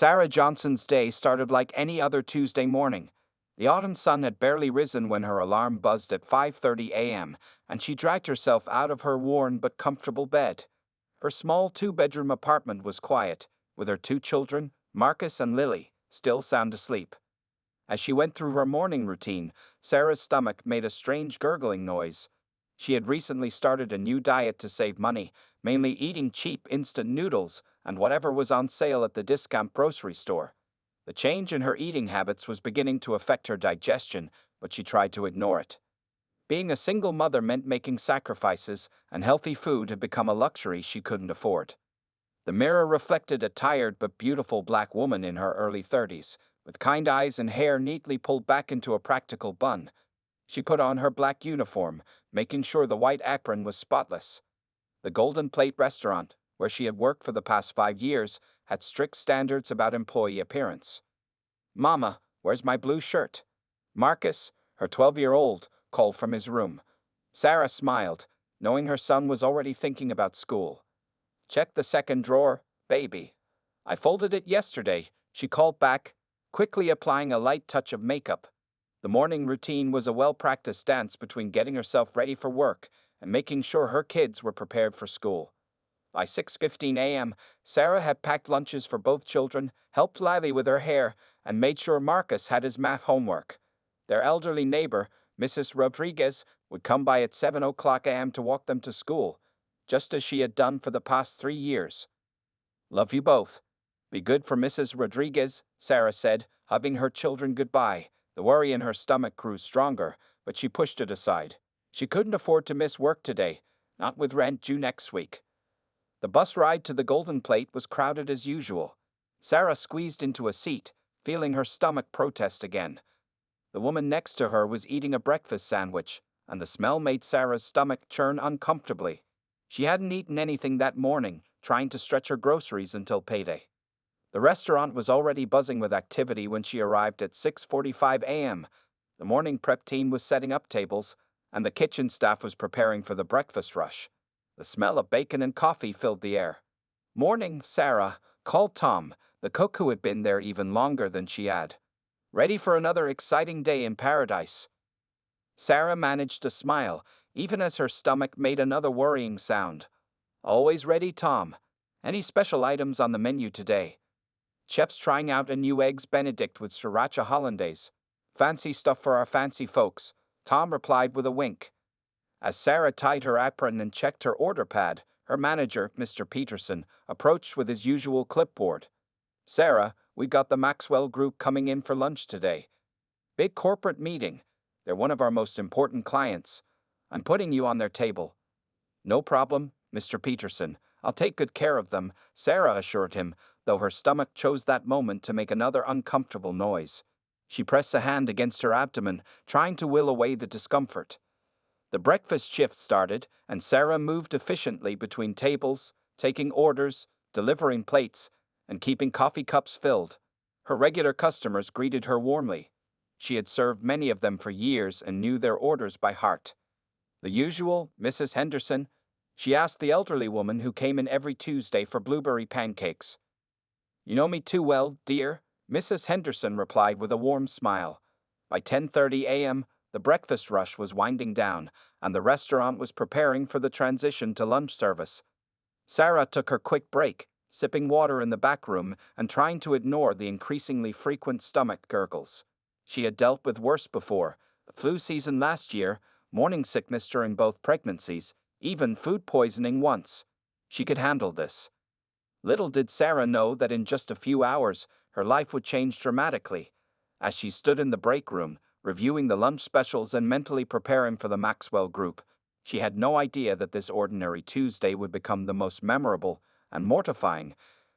Sarah Johnson's day started like any other Tuesday morning. The autumn sun had barely risen when her alarm buzzed at 5:30 a.m., and she dragged herself out of her worn but comfortable bed. Her small two-bedroom apartment was quiet, with her two children, Marcus and Lily, still sound asleep. As she went through her morning routine, Sarah's stomach made a strange gurgling noise. She had recently started a new diet to save money, mainly eating cheap instant noodles and whatever was on sale at the discount grocery store. The change in her eating habits was beginning to affect her digestion, but she tried to ignore it. Being a single mother meant making sacrifices, and healthy food had become a luxury she couldn't afford. The mirror reflected a tired but beautiful black woman in her early 30s, with kind eyes and hair neatly pulled back into a practical bun. She put on her black uniform, making sure the white apron was spotless. The Golden Plate restaurant, where she had worked for the past 5 years, had strict standards about employee appearance. "Mama, where's my blue shirt?" Marcus, her 12-year-old, called from his room. Sarah smiled, knowing her son was already thinking about school. "Check the second drawer, baby." "I folded it yesterday," she called back, quickly applying a light touch of makeup. The morning routine was a well-practiced dance between getting herself ready for work and making sure her kids were prepared for school. By 6:15 a.m., Sarah had packed lunches for both children, helped Lily with her hair, and made sure Marcus had his math homework. Their elderly neighbor, Mrs. Rodriguez, would come by at 7 a.m. to walk them to school, just as she had done for the past 3 years. "Love you both. Be good for Mrs. Rodriguez," Sarah said, hugging her children goodbye. The worry in her stomach grew stronger, but she pushed it aside. She couldn't afford to miss work today, not with rent due next week. The bus ride to the Golden Plate was crowded as usual. Sarah squeezed into a seat, feeling her stomach protest again. The woman next to her was eating a breakfast sandwich, and the smell made Sarah's stomach churn uncomfortably. She hadn't eaten anything that morning, trying to stretch her groceries until payday. The restaurant was already buzzing with activity when she arrived at 6:45 a.m. The morning prep team was setting up tables, and the kitchen staff was preparing for the breakfast rush. The smell of bacon and coffee filled the air. "Morning, Sarah," called Tom, the cook who had been there even longer than she had. "Ready for another exciting day in paradise?" Sarah managed to smile, even as her stomach made another worrying sound. "Always ready, Tom. Any special items on the menu today?" "Chef's trying out a new Eggs Benedict with Sriracha Hollandaise. Fancy stuff for our fancy folks," Tom replied with a wink. As Sarah tied her apron and checked her order pad, her manager, Mr. Peterson, approached with his usual clipboard. "Sarah, we got the Maxwell Group coming in for lunch today. Big corporate meeting. They're one of our most important clients. I'm putting you on their table." "No problem, Mr. Peterson. I'll take good care of them," Sarah assured him, though her stomach chose that moment to make another uncomfortable noise. She pressed a hand against her abdomen, trying to will away the discomfort. The breakfast shift started, and Sarah moved efficiently between tables, taking orders, delivering plates, and keeping coffee cups filled. Her regular customers greeted her warmly. She had served many of them for years and knew their orders by heart. "The usual, Mrs. Henderson?" she asked the elderly woman who came in every Tuesday for blueberry pancakes. "You know me too well, dear," Mrs. Henderson replied with a warm smile. By 10:30 a.m., the breakfast rush was winding down, and the restaurant was preparing for the transition to lunch service. Sarah took her quick break, sipping water in the back room and trying to ignore the increasingly frequent stomach gurgles. She had dealt with worse before: the flu season last year, morning sickness during both pregnancies, even food poisoning once. She could handle this. Little did Sarah know that in just a few hours, her life would change dramatically. As she stood in the break room, reviewing the lunch specials and mentally preparing for the Maxwell Group, she had no idea that this ordinary Tuesday would become the most memorable and mortifying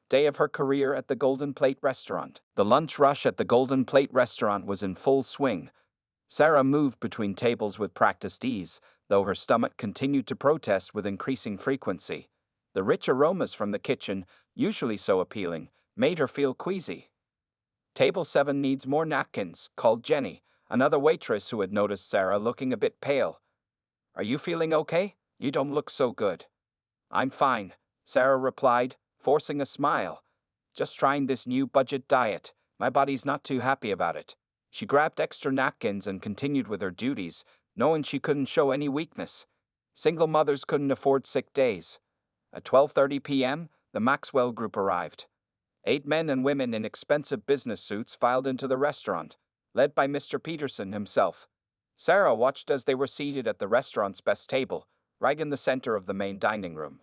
day of her career at the Golden Plate restaurant. The lunch rush at the Golden Plate restaurant was in full swing. Sarah moved between tables with practiced ease, though her stomach continued to protest with increasing frequency. The rich aromas from the kitchen, usually so appealing, made her feel queasy. "Table 7 needs more napkins," called Jenny, another waitress who had noticed Sarah looking a bit pale. "Are you feeling okay? You don't look so good." "I'm fine," Sarah replied, forcing a smile. Just trying this new budget diet. My body's not too happy about it. She grabbed extra napkins and continued with her duties, knowing she couldn't show any weakness. Single mothers couldn't afford sick days. At 12:30 p.m., the Maxwell Group arrived. 8 men and women in expensive business suits filed into the restaurant, led by Mr. Peterson himself. Sarah watched as they were seated at the restaurant's best table, right in the center of the main dining room.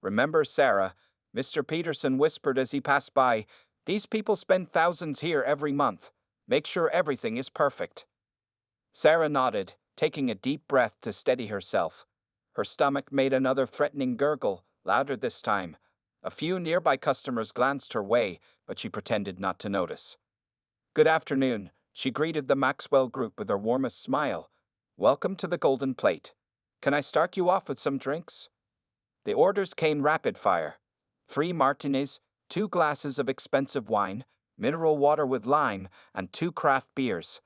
"Remember, Sarah," Mr. Peterson whispered as he passed by, "these people spend thousands here every month. Make sure everything is perfect." Sarah nodded, taking a deep breath to steady herself. Her stomach made another threatening gurgle, louder this time. A few nearby customers glanced her way, but she pretended not to notice. "Good afternoon," she greeted the Maxwell Group with her warmest smile. "Welcome to the Golden Plate. Can I start you off with some drinks?" The orders came rapid fire. 3 martinis, 2 glasses of expensive wine, mineral water with lime, and 2 craft beers.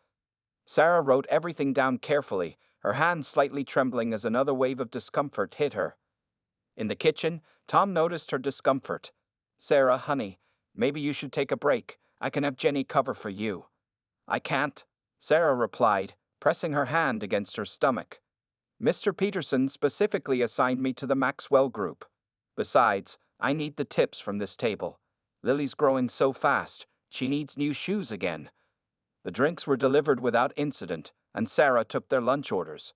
Sarah wrote everything down carefully, her hand slightly trembling as another wave of discomfort hit her. In the kitchen, Tom noticed her discomfort. "Sarah, honey, maybe you should take a break. I can have Jenny cover for you." "I can't," Sarah replied, pressing her hand against her stomach. "Mr. Peterson specifically assigned me to the Maxwell Group. Besides, I need the tips from this table. Lily's growing so fast, she needs new shoes again." The drinks were delivered without incident, and Sarah took their lunch orders.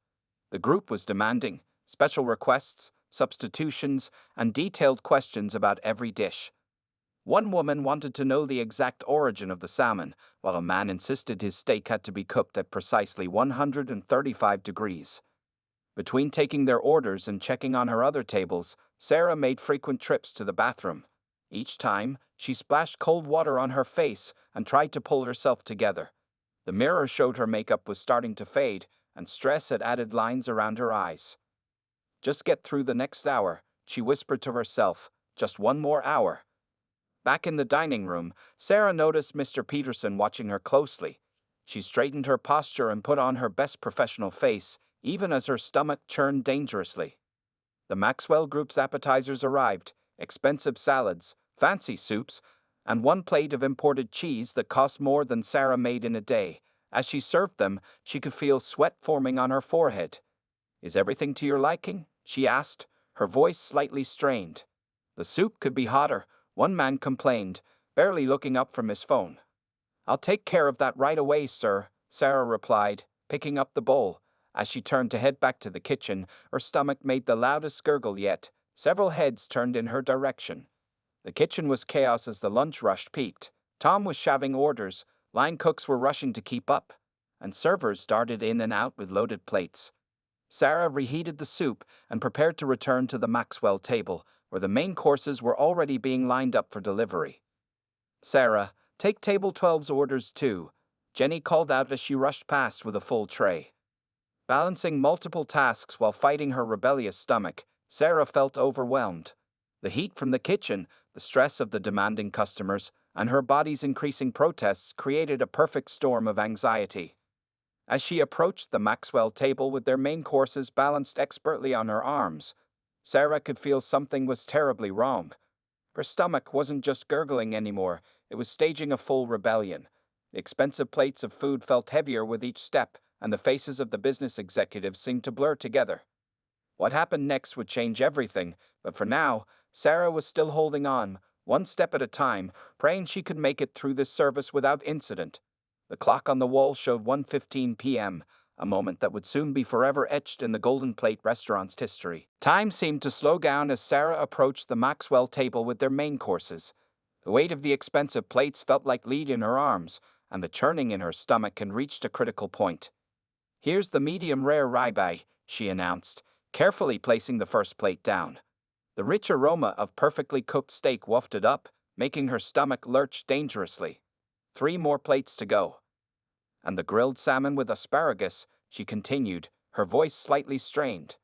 The group was demanding special requests, substitutions, and detailed questions about every dish. One woman wanted to know the exact origin of the salmon, while a man insisted his steak had to be cooked at precisely 135 degrees. Between taking their orders and checking on her other tables, Sarah made frequent trips to the bathroom. Each time, she splashed cold water on her face and tried to pull herself together. The mirror showed her makeup was starting to fade, and stress had added lines around her eyes. "Just get through the next hour," she whispered to herself. "Just one more hour." Back in the dining room, Sarah noticed Mr. Peterson watching her closely. She straightened her posture and put on her best professional face, even as her stomach churned dangerously. The Maxwell Group's appetizers arrived: expensive salads, fancy soups, and 1 plate of imported cheese that cost more than Sarah made in a day. As she served them, she could feel sweat forming on her forehead. "Is everything to your liking?" she asked, her voice slightly strained. "The soup could be hotter," one man complained, barely looking up from his phone. "I'll take care of that right away, sir," Sarah replied, picking up the bowl. As she turned to head back to the kitchen, her stomach made the loudest gurgle yet. Several heads turned in her direction. The kitchen was chaos as the lunch rush peaked. Tom was shoving orders, line cooks were rushing to keep up, and servers darted in and out with loaded plates. Sarah reheated the soup and prepared to return to the Maxwell table, where the main courses were already being lined up for delivery. "Sarah, take table 12's orders too," Jenny called out as she rushed past with a full tray. Balancing multiple tasks while fighting her rebellious stomach, Sarah felt overwhelmed. The heat from the kitchen, the stress of the demanding customers, and her body's increasing protests created a perfect storm of anxiety. As she approached the Maxwell table with their main courses balanced expertly on her arms, Sarah could feel something was terribly wrong. Her stomach wasn't just gurgling anymore, it was staging a full rebellion. The expensive plates of food felt heavier with each step, and the faces of the business executives seemed to blur together. What happened next would change everything, but for now, Sarah was still holding on, one step at a time, praying she could make it through this service without incident. The clock on the wall showed 1:15 p.m., a moment that would soon be forever etched in the Golden Plate restaurant's history. Time seemed to slow down as Sarah approached the Maxwell table with their main courses. The weight of the expensive plates felt like lead in her arms, and the churning in her stomach had reached a critical point. "Here's the medium-rare ribeye," she announced, carefully placing the first plate down. The rich aroma of perfectly cooked steak wafted up, making her stomach lurch dangerously. 3 more plates to go. "And the grilled salmon with asparagus," she continued, her voice slightly strained.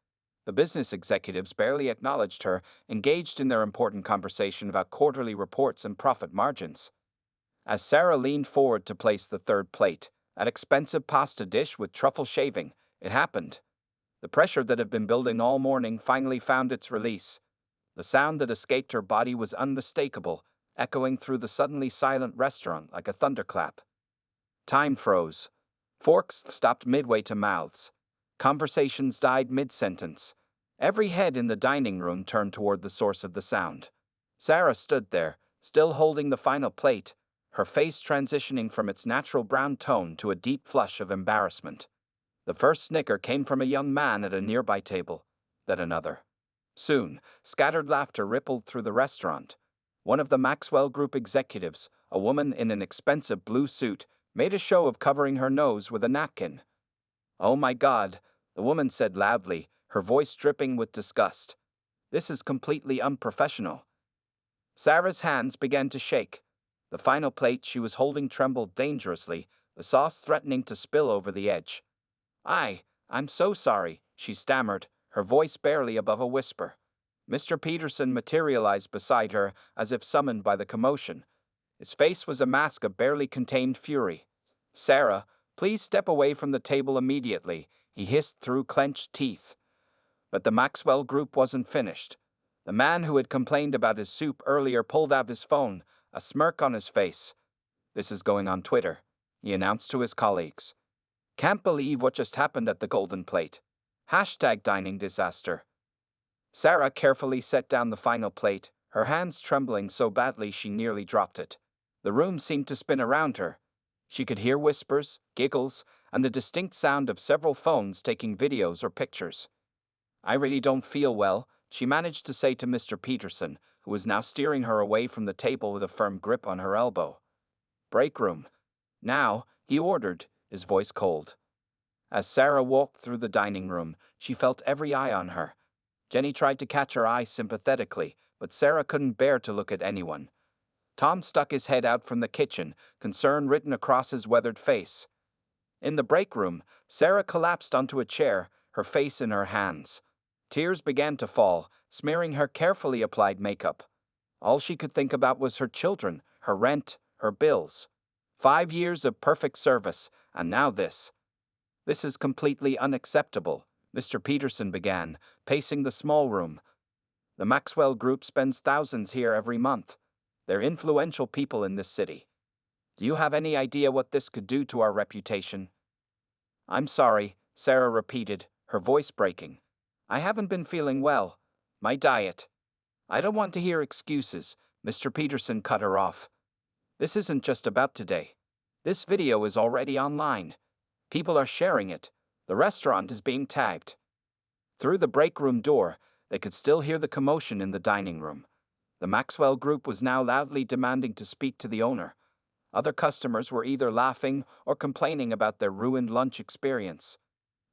The business executives barely acknowledged her, engaged in their important conversation about quarterly reports and profit margins. As Sarah leaned forward to place the 3rd plate, an expensive pasta dish with truffle shaving, it happened. The pressure that had been building all morning finally found its release. The sound that escaped her body was unmistakable, echoing through the suddenly silent restaurant like a thunderclap. Time froze. Forks stopped midway to mouths. Conversations died mid-sentence. Every head in the dining room turned toward the source of the sound. Sarah stood there, still holding the final plate, her face transitioning from its natural brown tone to a deep flush of embarrassment. The first snicker came from a young man at a nearby table, then another. Soon, scattered laughter rippled through the restaurant. One of the Maxwell Group executives, a woman in an expensive blue suit, made a show of covering her nose with a napkin. "Oh my God," the woman said loudly, her voice dripping with disgust. "This is completely unprofessional." Sarah's hands began to shake. The final plate she was holding trembled dangerously, the sauce threatening to spill over the edge. I'm so sorry," she stammered, her voice barely above a whisper. Mr. Peterson materialized beside her as if summoned by the commotion. His face was a mask of barely contained fury. "Sarah, please step away from the table immediately," he hissed through clenched teeth. But the Maxwell Group wasn't finished. The man who had complained about his soup earlier pulled out his phone, a smirk on his face. "This is going on Twitter," he announced to his colleagues. "Can't believe what just happened at the Golden Plate. #dining disaster." Sarah carefully set down the final plate, her hands trembling so badly she nearly dropped it. The room seemed to spin around her. She could hear whispers, giggles, and the distinct sound of several phones taking videos or pictures. "I really don't feel well," she managed to say to Mr. Peterson, who was now steering her away from the table with a firm grip on her elbow. "Break room. Now," he ordered, his voice cold. As Sarah walked through the dining room, she felt every eye on her. Jenny tried to catch her eye sympathetically, but Sarah couldn't bear to look at anyone. Tom stuck his head out from the kitchen, concern written across his weathered face. In the break room, Sarah collapsed onto a chair, her face in her hands. Tears began to fall, smearing her carefully applied makeup. All she could think about was her children, her rent, her bills. 5 years of perfect service, and now this. "This is completely unacceptable," Mr. Peterson began, pacing the small room. "The Maxwell Group spends thousands here every month. They're influential people in this city. Do you have any idea what this could do to our reputation?" "I'm sorry," Sarah repeated, her voice breaking. "I haven't been feeling well. My diet." "I don't want to hear excuses," Mr. Peterson cut her off. "This isn't just about today. This video is already online. People are sharing it. The restaurant is being tagged." Through the break room door, they could still hear the commotion in the dining room. The Maxwell Group was now loudly demanding to speak to the owner. Other customers were either laughing or complaining about their ruined lunch experience.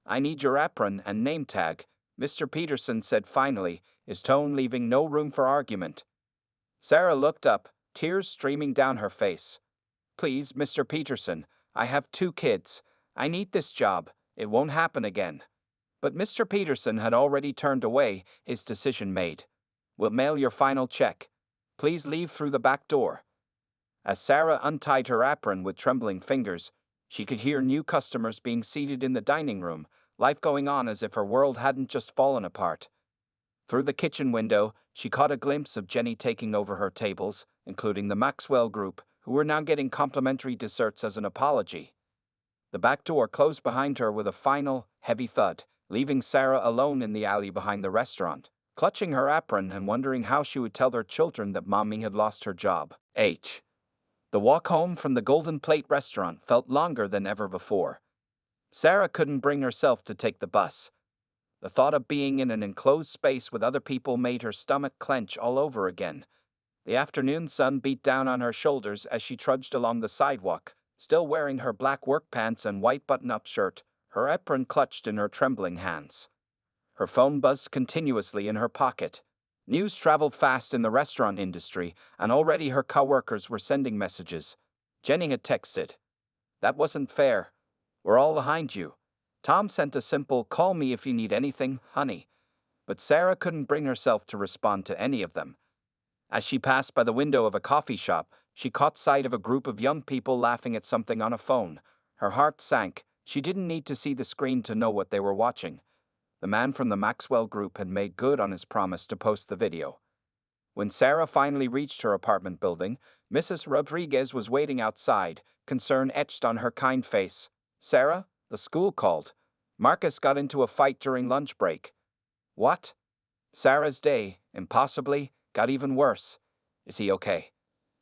"I need your apron and name tag," Mr. Peterson said finally, his tone leaving no room for argument. Sarah looked up, tears streaming down her face. "Please, Mr. Peterson, I have 2 kids. I need this job. It won't happen again." But Mr. Peterson had already turned away, his decision made. "We'll mail your final check. Please leave through the back door." As Sarah untied her apron with trembling fingers, she could hear new customers being seated in the dining room, life going on as if her world hadn't just fallen apart. Through the kitchen window, she caught a glimpse of Jenny taking over her tables, including the Maxwell Group, who were now getting complimentary desserts as an apology. The back door closed behind her with a final, heavy thud, leaving Sarah alone in the alley behind the restaurant, clutching her apron and wondering how she would tell her children that Mommy had lost her job. The walk home from the Golden Plate restaurant felt longer than ever before. Sarah couldn't bring herself to take the bus. The thought of being in an enclosed space with other people made her stomach clench all over again. The afternoon sun beat down on her shoulders as she trudged along the sidewalk, still wearing her black work pants and white button-up shirt, her apron clutched in her trembling hands. Her phone buzzed continuously in her pocket. News traveled fast in the restaurant industry, and already her coworkers were sending messages. Jenny had texted, "That wasn't fair. We're all behind you." Tom sent a simple, "Call me if you need anything, honey." But Sarah couldn't bring herself to respond to any of them. As she passed by the window of a coffee shop, she caught sight of a group of young people laughing at something on a phone. Her heart sank. She didn't need to see the screen to know what they were watching. The man from the Maxwell Group had made good on his promise to post the video. When Sarah finally reached her apartment building, Mrs. Rodriguez was waiting outside, concern etched on her kind face. "Sarah, the school called. Marcus got into a fight during lunch break." "What?" Sarah's day, impossibly, got even worse. "Is he okay?"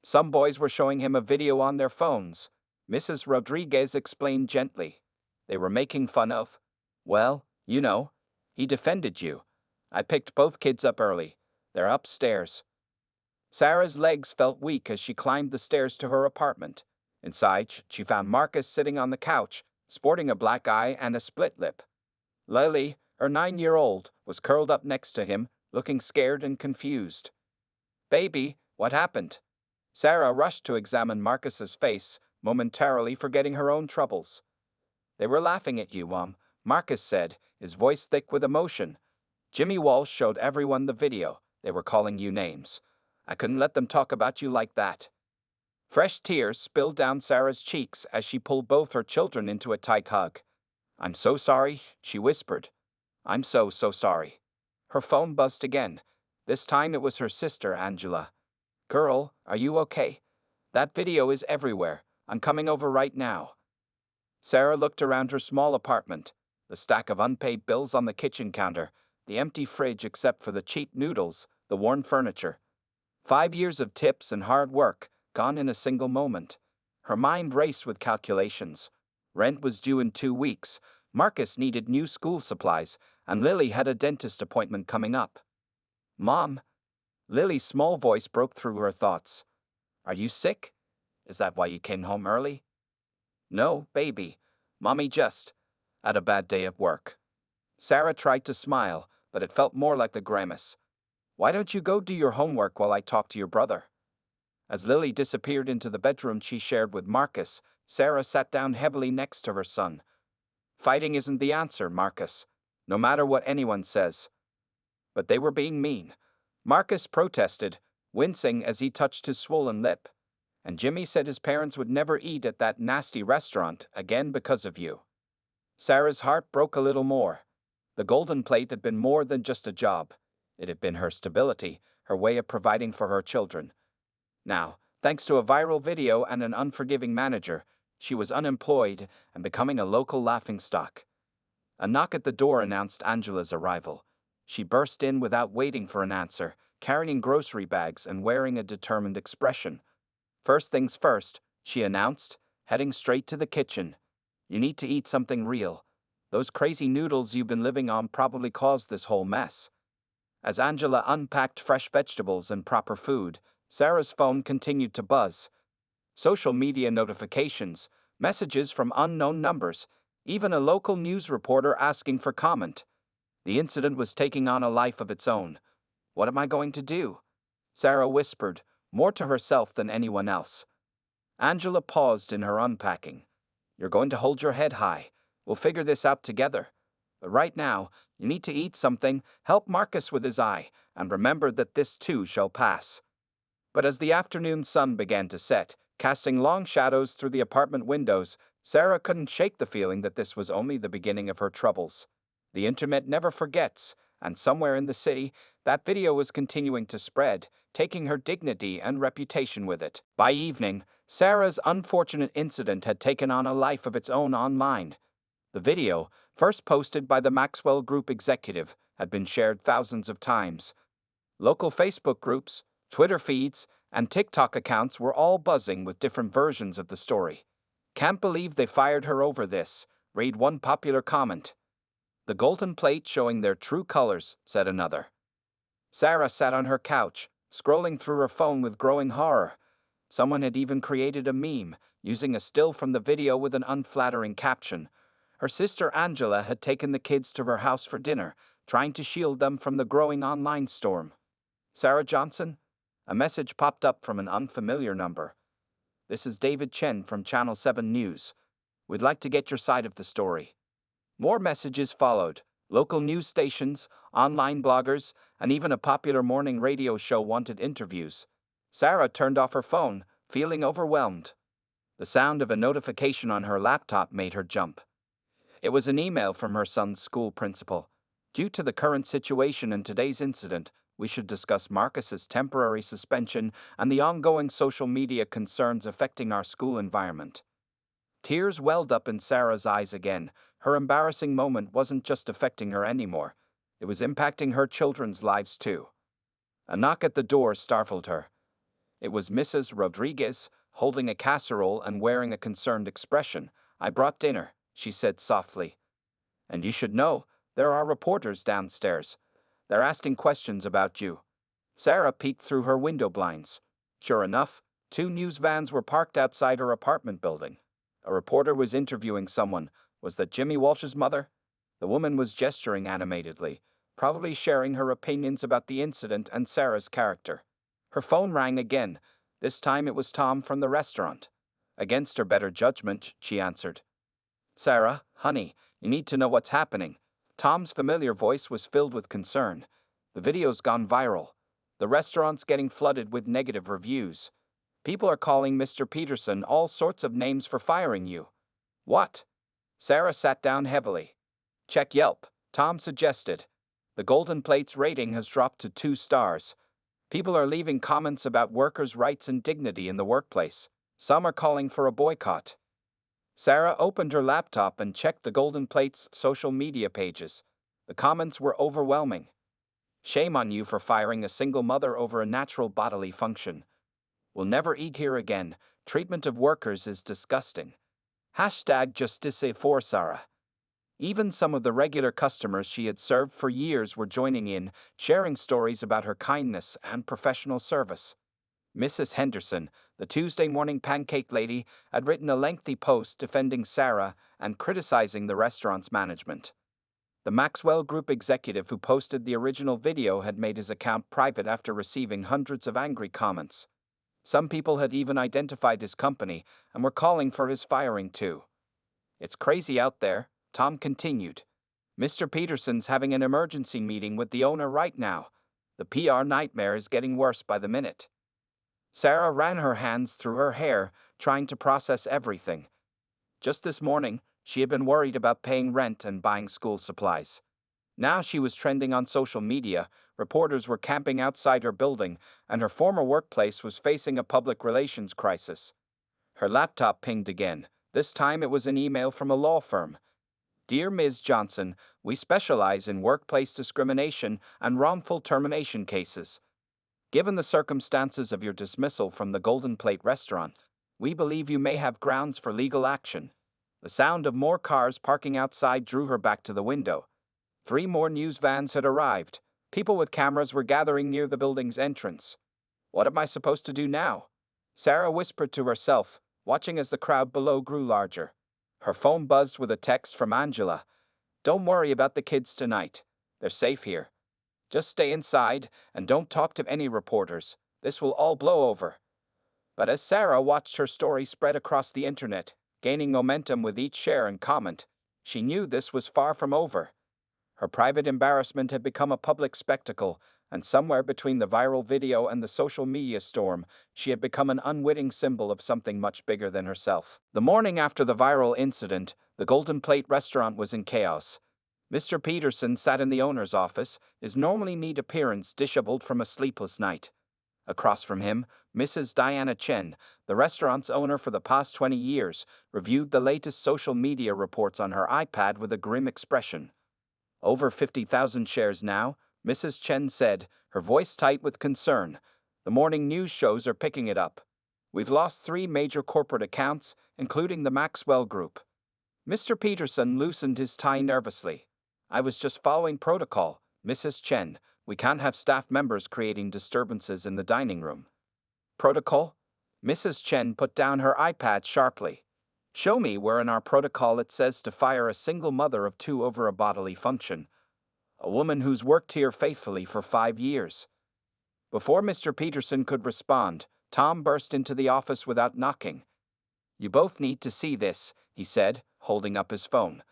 "Some boys were showing him a video on their phones," Mrs. Rodriguez explained gently. "They were making fun of. Well, you know, he defended you. I picked both kids up early. They're upstairs." Sarah's legs felt weak as she climbed the stairs to her apartment. Inside, she found Marcus sitting on the couch, sporting a black eye and a split lip. Lily, her 9-year-old, was curled up next to him, looking scared and confused. "Baby, what happened?" Sarah rushed to examine Marcus's face, momentarily forgetting her own troubles. "They were laughing at you, Marcus said, his voice thick with emotion. "Jimmy Walsh showed everyone the video. They were calling you names. I couldn't let them talk about you like that." Fresh tears spilled down Sarah's cheeks as she pulled both her children into a tight hug. "I'm so sorry," she whispered. "I'm so sorry." Her phone buzzed again. This time it was her sister, Angela. "Girl, are you okay? That video is everywhere. I'm coming over right now." Sarah looked around her small apartment, the stack of unpaid bills on the kitchen counter, the empty fridge except for the cheap noodles, the worn furniture. 5 years of tips and hard work, gone in a single moment. Her mind raced with calculations. Rent was due in 2 weeks, Marcus needed new school supplies, and Lily had a dentist appointment coming up. "Mom?" Lily's small voice broke through her thoughts. "Are you sick? Is that why you came home early?" "No, baby. Mommy just had a bad day at work." Sarah tried to smile, but it felt more like a grimace. "Why don't you go do your homework while I talk to your brother?" As Lily disappeared into the bedroom she shared with Marcus, Sarah sat down heavily next to her son. "Fighting isn't the answer, Marcus, no matter what anyone says." But they were being mean. Marcus protested, wincing as he touched his swollen lip. "And Jimmy said his parents would never eat at that nasty restaurant again because of you." Sarah's heart broke a little more. The golden plate had been more than just a job. It had been her stability, her way of providing for her children. Now, thanks to a viral video and an unforgiving manager, she was unemployed and becoming a local laughingstock. A knock at the door announced Angela's arrival. She burst in without waiting for an answer, carrying grocery bags and wearing a determined expression. "First things first," she announced, heading straight to the kitchen. "You need to eat something real. Those crazy noodles you've been living on probably caused this whole mess." As Angela unpacked fresh vegetables and proper food, Sarah's phone continued to buzz. Social media notifications, messages from unknown numbers, even a local news reporter asking for comment. The incident was taking on a life of its own. "What am I going to do?" Sarah whispered, more to herself than anyone else. Angela paused in her unpacking. "You're going to hold your head high. We'll figure this out together. But right now, you need to eat something, help Marcus with his eye, and remember that this too shall pass." But as the afternoon sun began to set, casting long shadows through the apartment windows, Sarah couldn't shake the feeling that this was only the beginning of her troubles. The internet never forgets, and somewhere in the city, that video was continuing to spread, taking her dignity and reputation with it. By evening, Sarah's unfortunate incident had taken on a life of its own online. The video, first posted by the Maxwell Group executive, had been shared thousands of times. Local Facebook groups, Twitter feeds, and TikTok accounts were all buzzing with different versions of the story. "Can't believe they fired her over this," read one popular comment. "The golden plate showing their true colors," said another. Sarah sat on her couch, scrolling through her phone with growing horror. Someone had even created a meme, using a still from the video with an unflattering caption. Her sister Angela had taken the kids to her house for dinner, trying to shield them from the growing online storm. "Sarah Johnson?" A message popped up from an unfamiliar number. "This is David Chen from Channel 7 News. We'd like to get your side of the story." More messages followed. Local news stations, online bloggers, and even a popular morning radio show wanted interviews. Sarah turned off her phone, feeling overwhelmed. The sound of a notification on her laptop made her jump. It was an email from her son's school principal. "Due to the current situation and today's incident, We should discuss Marcus's temporary suspension and the ongoing social media concerns affecting our school environment. Tears welled up in Sarah's eyes again. Her embarrassing moment wasn't just affecting her anymore, it was impacting her children's lives too. A knock at the door startled her. It was Mrs. Rodriguez, holding a casserole and wearing a concerned expression. "I brought dinner," she said softly. "And you should know, there are reporters downstairs. They're asking questions about you." Sarah peeked through her window blinds. Sure enough, 2 news vans were parked outside her apartment building. A reporter was interviewing someone. Was that Jimmy Walsh's mother? The woman was gesturing animatedly, probably sharing her opinions about the incident and Sarah's character. Her phone rang again. This time it was Tom from the restaurant. Against her better judgment, she answered. "Sarah, honey, you need to know what's happening." Tom's familiar voice was filled with concern. "The video's gone viral. The restaurant's getting flooded with negative reviews. People are calling Mr. Peterson all sorts of names for firing you." "What?" Sarah sat down heavily. "Check Yelp," Tom suggested. "The Golden Plate's rating has dropped to 2 stars. People are leaving comments about workers' rights and dignity in the workplace. Some are calling for a boycott." Sarah opened her laptop and checked the Golden Plate's social media pages. The comments were overwhelming. "Shame on you for firing a single mother over a natural bodily function. We'll never eat here again. Treatment of workers is disgusting. Hashtag Justice for Sarah." Even some of the regular customers she had served for years were joining in, sharing stories about her kindness and professional service. Mrs. Henderson, the Tuesday morning pancake lady, had written a lengthy post defending Sarah and criticizing the restaurant's management. The Maxwell Group executive who posted the original video had made his account private after receiving hundreds of angry comments. Some people had even identified his company and were calling for his firing too. "It's crazy out there," Tom continued. "Mr. Peterson's having an emergency meeting with the owner right now. The PR nightmare is getting worse by the minute." Sarah ran her hands through her hair, trying to process everything. Just this morning, she had been worried about paying rent and buying school supplies. Now she was trending on social media, reporters were camping outside her building, and her former workplace was facing a public relations crisis. Her laptop pinged again. This time it was an email from a law firm. "Dear Ms. Johnson, we specialize in workplace discrimination and wrongful termination cases. Given the circumstances of your dismissal from the Golden Plate restaurant, we believe you may have grounds for legal action." The sound of more cars parking outside drew her back to the window. 3 more news vans had arrived. People with cameras were gathering near the building's entrance. "What am I supposed to do now?" Sarah whispered to herself, watching as the crowd below grew larger. Her phone buzzed with a text from Angela. "Don't worry about the kids tonight. They're safe here. Just stay inside and don't talk to any reporters. This will all blow over." But as Sarah watched her story spread across the internet, gaining momentum with each share and comment, she knew this was far from over. Her private embarrassment had become a public spectacle, and somewhere between the viral video and the social media storm, she had become an unwitting symbol of something much bigger than herself. The morning after the viral incident, the Golden Plate restaurant was in chaos. Mr. Peterson sat in the owner's office, his normally neat appearance disheveled from a sleepless night. Across from him, Mrs. Diana Chen, the restaurant's owner for the past 20 years, reviewed the latest social media reports on her iPad with a grim expression. "Over 50,000 shares now," Mrs. Chen said, her voice tight with concern. "The morning news shows are picking it up. We've lost 3 major corporate accounts, including the Maxwell Group." Mr. Peterson loosened his tie nervously. "I was just following protocol, Mrs. Chen. We can't have staff members creating disturbances in the dining room." "Protocol?" Mrs. Chen put down her iPad sharply. "Show me where in our protocol it says to fire a single mother of 2 over a bodily function. A woman who's worked here faithfully for 5 years." Before Mr. Peterson could respond, Tom burst into the office without knocking. "You both need to see this," he said, holding up his phone.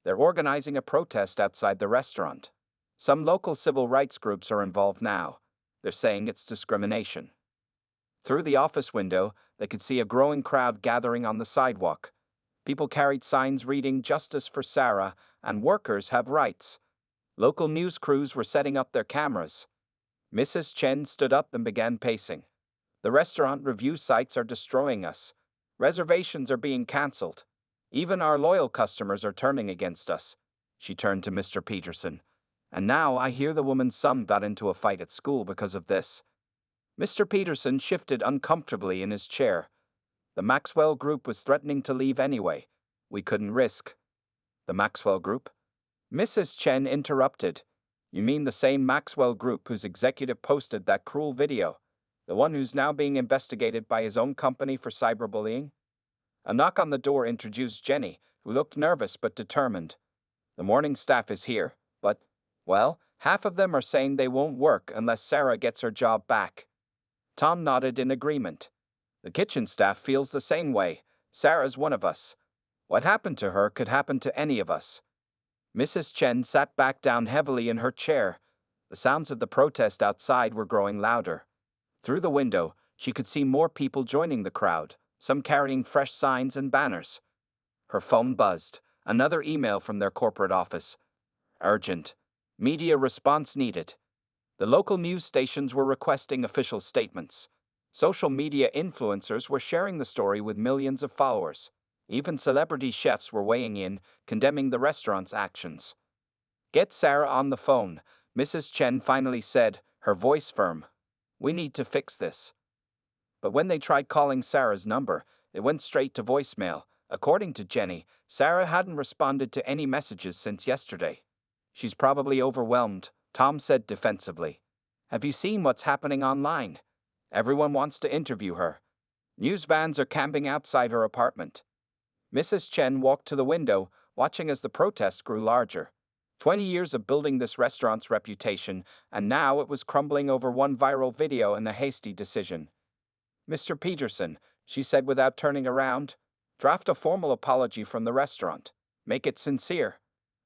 "They're organizing a protest outside the restaurant. Some local civil rights groups are involved now. They're saying it's discrimination." Through the office window, they could see a growing crowd gathering on the sidewalk. People carried signs reading "Justice for Sarah" and "Workers have rights." Local news crews were setting up their cameras. Mrs. Chen stood up and began pacing. The restaurant review sites are destroying us. Reservations are being cancelled. Even our loyal customers are turning against us. She turned to Mr. Peterson. And now I hear the woman's son got into a fight at school because of this. Mr. Peterson shifted uncomfortably in his chair. The Maxwell Group was threatening to leave anyway. We couldn't risk. The Maxwell Group? Mrs. Chen interrupted. You mean the same Maxwell Group whose executive posted that cruel video? The one who's now being investigated by his own company for cyberbullying? A knock on the door introduced Jenny, who looked nervous but determined. The morning staff is here, but, well, half of them are saying they won't work unless Sarah gets her job back. Tom nodded in agreement. The kitchen staff feels the same way. Sarah's one of us. What happened to her could happen to any of us. Mrs. Chen sat back down heavily in her chair. The sounds of the protest outside were growing louder. Through the window, she could see more people joining the crowd, some carrying fresh signs and banners. Her phone buzzed. Another email from their corporate office. Urgent. Media response needed. The local news stations were requesting official statements. Social media influencers were sharing the story with millions of followers. Even celebrity chefs were weighing in, condemning the restaurant's actions. Get Sarah on the phone, Mrs. Chen finally said, her voice firm. We need to fix this. But when they tried calling Sarah's number, it went straight to voicemail. According to Jenny, Sarah hadn't responded to any messages since yesterday. She's probably overwhelmed, Tom said defensively. Have you seen what's happening online? Everyone wants to interview her. News vans are camping outside her apartment. Mrs. Chen walked to the window, watching as the protests grew larger. 20 years of building this restaurant's reputation, and now it was crumbling over one viral video and a hasty decision. Mr. Peterson, she said without turning around, draft a formal apology from the restaurant. Make it sincere.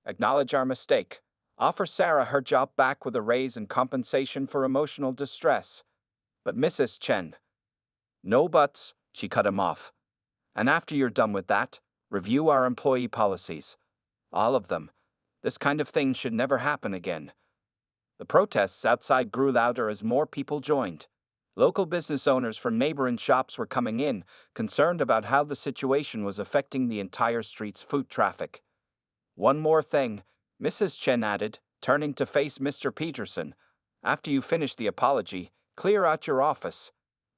Acknowledge our mistake. Offer Sarah her job back with a raise and compensation for emotional distress. But Mrs. Chen. No buts, she cut him off. And after you're done with that, review our employee policies. All of them. This kind of thing should never happen again. The protests outside grew louder as more people joined. Local business owners from neighboring shops were coming in, concerned about how the situation was affecting the entire street's foot traffic. One more thing, Mrs. Chen added, turning to face Mr. Peterson. After you finish the apology, clear out your office.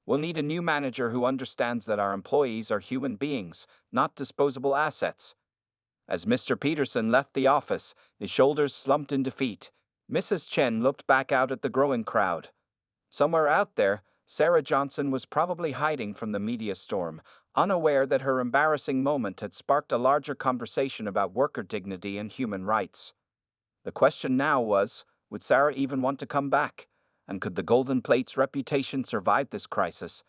We'll need a new manager who understands that our employees are human beings, not disposable assets. As Mr. Peterson left the office, his shoulders slumped in defeat. Mrs. Chen looked back out at the growing crowd. Somewhere out there, Sarah Johnson was probably hiding from the media storm, unaware that her embarrassing moment had sparked a larger conversation about worker dignity and human rights. The question now was, would Sarah even want to come back? And could the Golden Plate's reputation survive this crisis?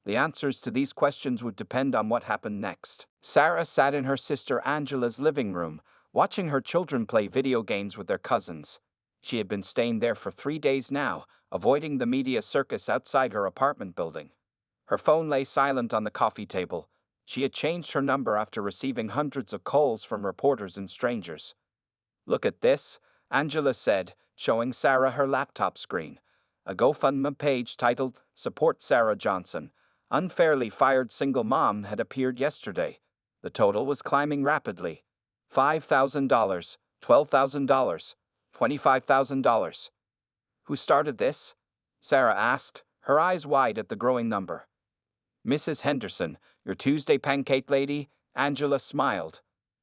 The answers to these questions would depend on what happened next. Sarah sat in her sister Angela's living room, watching her children play video games with their cousins. She had been staying there for 3 days now, avoiding the media circus outside her apartment building. Her phone lay silent on the coffee table. She had changed her number after receiving hundreds of calls from reporters and strangers. Look at this, Angela said, showing Sarah her laptop screen. A GoFundMe page titled, Support Sarah Johnson. Unfairly fired single mom had appeared yesterday. The total was climbing rapidly. $5,000, $12,000, $25,000. Who started this? Sarah asked, her eyes wide at the growing number. Mrs. Henderson, your Tuesday pancake lady, Angela smiled.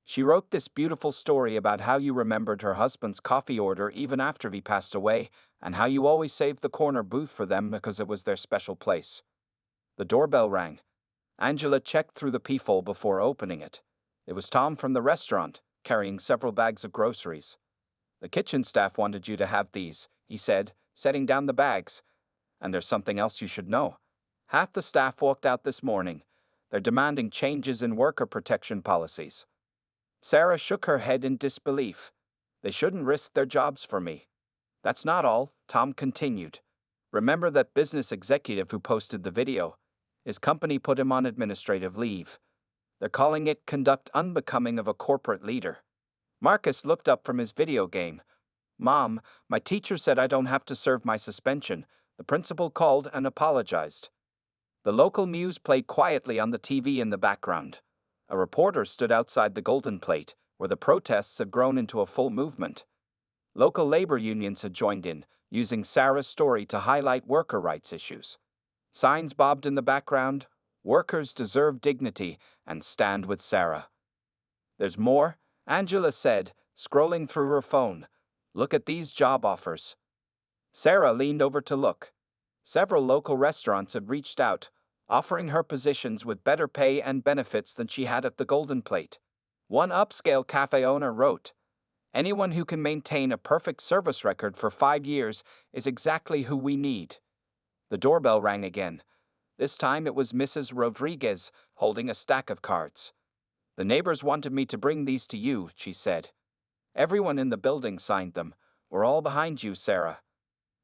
She wrote this beautiful story about how you remembered her husband's coffee order even after he passed away, and how you always saved the corner booth for them because it was their special place. The doorbell rang. Angela checked through the peephole before opening it. It was Tom from the restaurant, carrying several bags of groceries. The kitchen staff wanted you to have these, he said, setting down the bags. And there's something else you should know. Half the staff walked out this morning. They're demanding changes in worker protection policies. Sarah shook her head in disbelief. They shouldn't risk their jobs for me. That's not all, Tom continued. Remember that business executive who posted the video? His company put him on administrative leave. They're calling it conduct unbecoming of a corporate leader. Marcus looked up from his video game. Mom, my teacher said I don't have to serve my suspension. The principal called and apologized. The local news played quietly on the TV in the background. A reporter stood outside the Golden Plate, where the protests had grown into a full movement. Local labor unions had joined in, using Sarah's story to highlight worker rights issues. Signs bobbed in the background: "Workers deserve dignity," and "Stand with Sarah." "There's more," Angela said, scrolling through her phone. "Look at these job offers." Sarah leaned over to look. Several local restaurants had reached out, offering her positions with better pay and benefits than she had at the Golden Plate. One upscale cafe owner wrote, "Anyone who can maintain a perfect service record for 5 years is exactly who we need." The doorbell rang again. This time it was Mrs. Rodriguez, holding a stack of cards. "The neighbors wanted me to bring these to you," she said. "Everyone in the building signed them. We're all behind you, Sarah."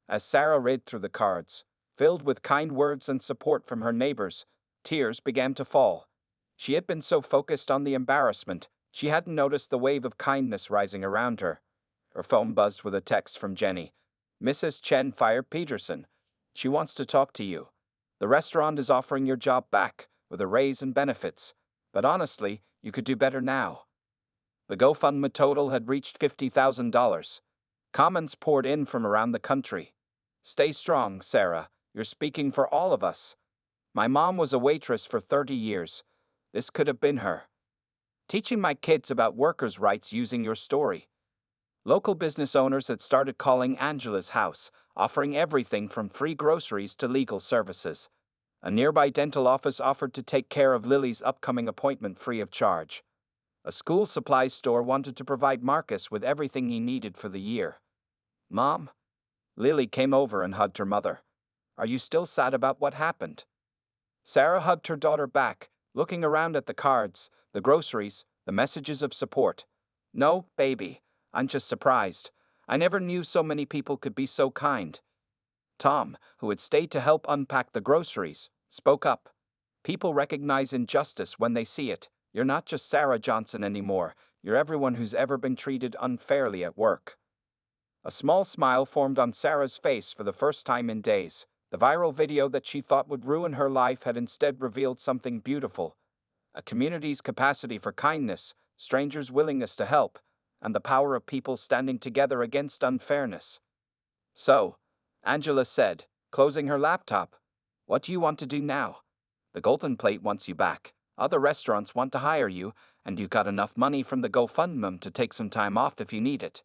As Sarah read through the cards, filled with kind words and support from her neighbors, tears began to fall. She had been so focused on the embarrassment, she hadn't noticed the wave of kindness rising around her. Her phone buzzed with a text from Jenny. "Mrs. Chen fired Peterson. She wants to talk to you. The restaurant is offering your job back, with a raise and benefits. But honestly, you could do better now." The GoFundMe total had reached $50,000. Comments poured in from around the country. "Stay strong, Sarah. You're speaking for all of us. My mom was a waitress for 30 years. This could have been her. Teaching my kids about workers' rights using your story." Local business owners had started calling Angela's house, offering everything from free groceries to legal services. A nearby dental office offered to take care of Lily's upcoming appointment free of charge. A school supplies store wanted to provide Marcus with everything he needed for the year. "Mom?" Lily came over and hugged her mother. "Are you still sad about what happened?" Sarah hugged her daughter back, looking around at the cards, the groceries, the messages of support. "No, baby, I'm just surprised. I never knew so many people could be so kind." Tom, who had stayed to help unpack the groceries, spoke up. "People recognize injustice when they see it. You're not just Sarah Johnson anymore. You're everyone who's ever been treated unfairly at work." A small smile formed on Sarah's face for the first time in days. The viral video that she thought would ruin her life had instead revealed something beautiful: a community's capacity for kindness, strangers' willingness to help, and the power of people standing together against unfairness. "So," Angela said, closing her laptop, "what do you want to do now? The Golden Plate wants you back. Other restaurants want to hire you, and you got enough money from the GoFundMe to take some time off if you need it."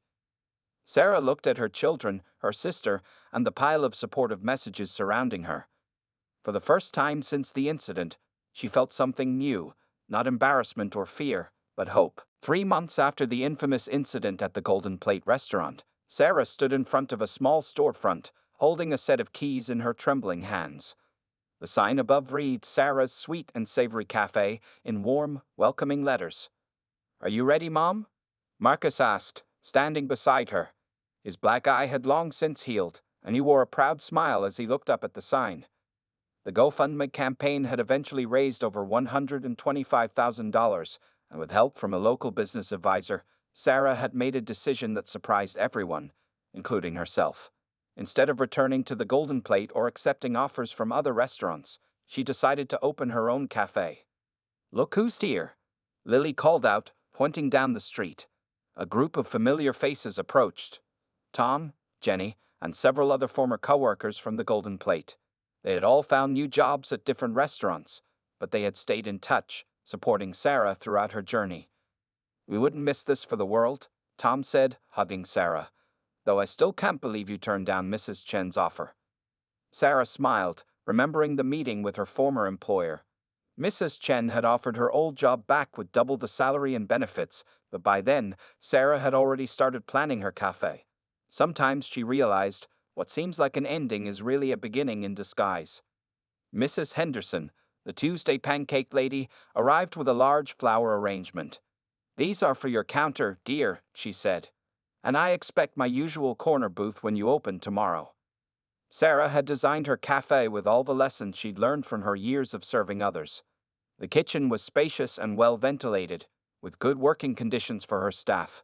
Sarah looked at her children, her sister, and the pile of supportive messages surrounding her. For the first time since the incident, she felt something new, not embarrassment or fear, but hope. 3 months after the infamous incident at the Golden Plate restaurant, Sarah stood in front of a small storefront, holding a set of keys in her trembling hands. The sign above reads "Sarah's Sweet and Savory Cafe" in warm, welcoming letters. "Are you ready, Mom?" Marcus asked, standing beside her. His black eye had long since healed, and he wore a proud smile as he looked up at the sign. The GoFundMe campaign had eventually raised over $125,000, and with help from a local business advisor, Sarah had made a decision that surprised everyone, including herself. Instead of returning to the Golden Plate or accepting offers from other restaurants, she decided to open her own cafe. "Look who's here," Lily called out, pointing down the street. A group of familiar faces approached: Tom, Jenny, and several other former coworkers from the Golden Plate. They had all found new jobs at different restaurants, but they had stayed in touch, supporting Sarah throughout her journey. "We wouldn't miss this for the world," Tom said, hugging Sarah. "Though I still can't believe you turned down Mrs. Chen's offer." Sarah smiled, remembering the meeting with her former employer. Mrs. Chen had offered her old job back with double the salary and benefits, but by then, Sarah had already started planning her cafe. Sometimes she realized, what seems like an ending is really a beginning in disguise. Mrs. Henderson, the Tuesday pancake lady, arrived with a large flower arrangement. "These are for your counter, dear," she said. "And I expect my usual corner booth when you open tomorrow." Sarah had designed her cafe with all the lessons she'd learned from her years of serving others. The kitchen was spacious and well ventilated, with good working conditions for her staff.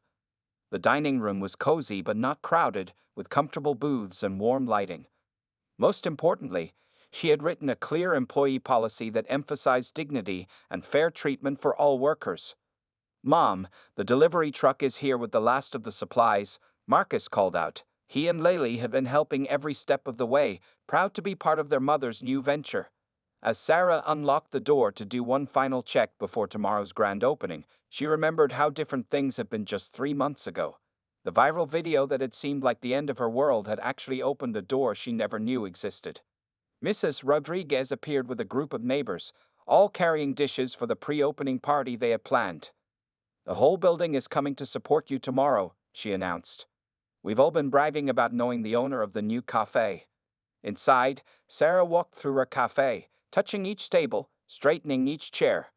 The dining room was cozy but not crowded, with comfortable booths and warm lighting. Most importantly, she had written a clear employee policy that emphasized dignity and fair treatment for all workers. "Mom, the delivery truck is here with the last of the supplies," Marcus called out. He and Laylee had been helping every step of the way, proud to be part of their mother's new venture. As Sarah unlocked the door to do one final check before tomorrow's grand opening, she remembered how different things had been just 3 months ago. The viral video that had seemed like the end of her world had actually opened a door she never knew existed. Mrs. Rodriguez appeared with a group of neighbors, all carrying dishes for the pre-opening party they had planned. "The whole building is coming to support you tomorrow," she announced. "We've all been bragging about knowing the owner of the new cafe." Inside, Sarah walked through her cafe, touching each table, straightening each chair.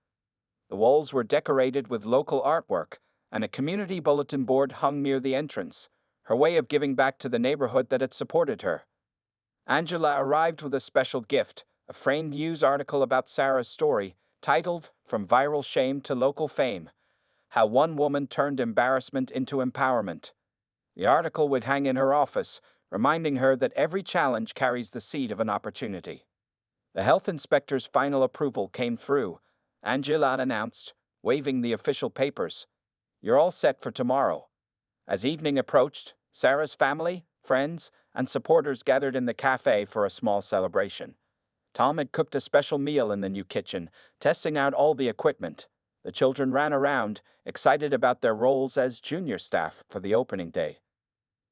The walls were decorated with local artwork, and a community bulletin board hung near the entrance, her way of giving back to the neighborhood that had supported her. Angela arrived with a special gift, a framed news article about Sarah's story, titled "From Viral Shame to Local Fame: How One Woman Turned Embarrassment into Empowerment." The article would hang in her office, reminding her that every challenge carries the seed of an opportunity. The health inspector's final approval came through, Angela announced, waving the official papers. "You're all set for tomorrow." As evening approached, Sarah's family, friends, and supporters gathered in the cafe for a small celebration. Tom had cooked a special meal in the new kitchen, testing out all the equipment. The children ran around, excited about their roles as junior staff for the opening day.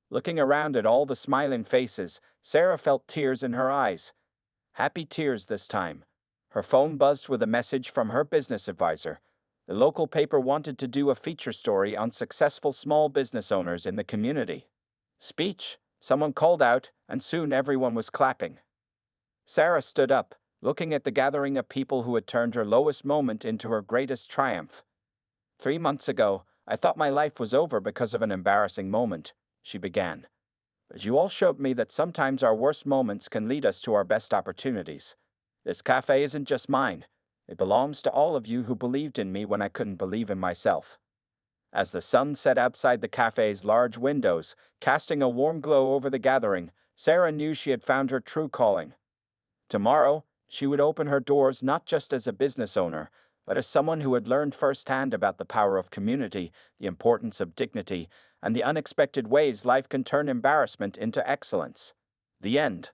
Looking around at all the smiling faces, Sarah felt tears in her eyes. Happy tears this time. Her phone buzzed with a message from her business advisor. The local paper wanted to do a feature story on successful small business owners in the community. "Speech," someone called out, and soon everyone was clapping. Sarah stood up, looking at the gathering of people who had turned her lowest moment into her greatest triumph. 3 months ago, I thought my life was over because of an embarrassing moment," she began. "But you all showed me that sometimes our worst moments can lead us to our best opportunities. This cafe isn't just mine. It belongs to all of you who believed in me when I couldn't believe in myself." As the sun set outside the cafe's large windows, casting a warm glow over the gathering, Sarah knew she had found her true calling. Tomorrow, she would open her doors not just as a business owner, but as someone who had learned firsthand about the power of community, the importance of dignity, and the unexpected ways life can turn embarrassment into excellence. The end.